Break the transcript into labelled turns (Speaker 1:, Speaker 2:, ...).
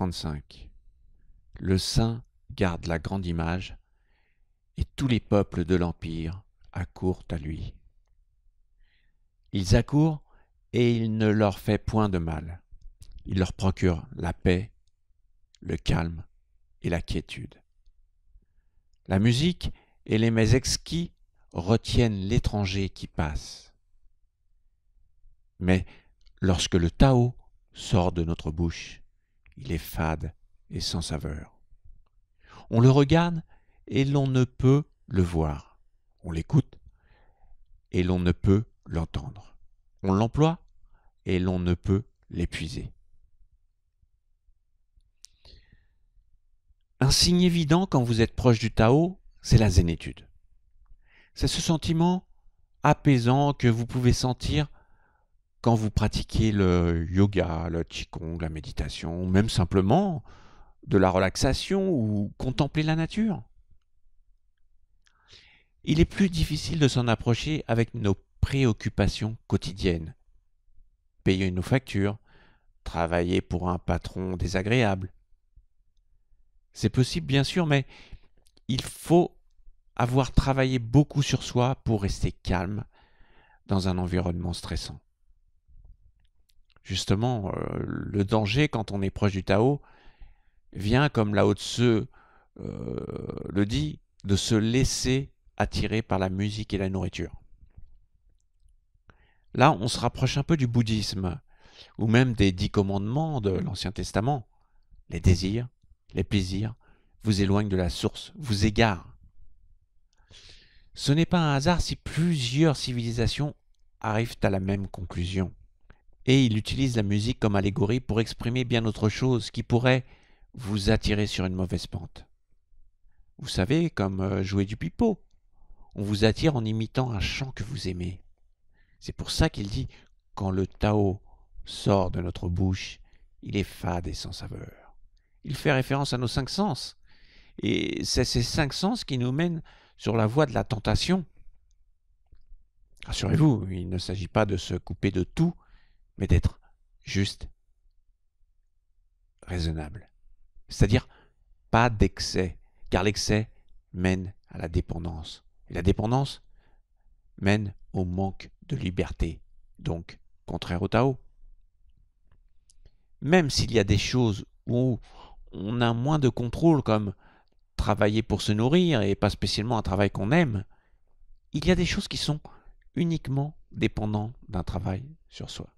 Speaker 1: 35. Le saint garde la grande image, et tous les peuples de l'Empire accourent à lui. Ils accourent, et il ne leur fait point de mal. Il leur procure la paix, le calme et la quiétude. La musique et les mets exquis retiennent l'étranger qui passe. Mais lorsque le Tao sort de notre bouche, il est fade et sans saveur. On le regarde et l'on ne peut le voir. On l'écoute et l'on ne peut l'entendre. On l'emploie et l'on ne peut l'épuiser. Un signe évident quand vous êtes proche du Tao, c'est la zénitude. C'est ce sentiment apaisant que vous pouvez sentir quand vous pratiquez le yoga, le qigong, la méditation, ou même simplement de la relaxation ou contempler la nature. Il est plus difficile de s'en approcher avec nos préoccupations quotidiennes. Payer nos factures, travailler pour un patron désagréable. C'est possible bien sûr, mais il faut avoir travaillé beaucoup sur soi pour rester calme dans un environnement stressant. Justement, le danger quand on est proche du Tao vient, comme Lao Tzu le dit, de se laisser attirer par la musique et la nourriture. Là, on se rapproche un peu du bouddhisme, ou même des 10 commandements de l'Ancien Testament. Les désirs, les plaisirs vous éloignent de la source, vous égarent. Ce n'est pas un hasard si plusieurs civilisations arrivent à la même conclusion. Et il utilise la musique comme allégorie pour exprimer bien autre chose qui pourrait vous attirer sur une mauvaise pente. Vous savez, comme jouer du pipeau. On vous attire en imitant un chant que vous aimez. C'est pour ça qu'il dit « Quand le Tao sort de notre bouche, il est fade et sans saveur ». Il fait référence à nos 5 sens. Et c'est ces 5 sens qui nous mènent sur la voie de la tentation. Rassurez-vous, il ne s'agit pas de se couper de tout, mais d'être juste, raisonnable. C'est-à-dire pas d'excès, car l'excès mène à la dépendance. Et la dépendance mène au manque de liberté, donc contraire au Tao. Même s'il y a des choses où on a moins de contrôle, comme travailler pour se nourrir et pas spécialement un travail qu'on aime, il y a des choses qui sont uniquement dépendantes d'un travail sur soi.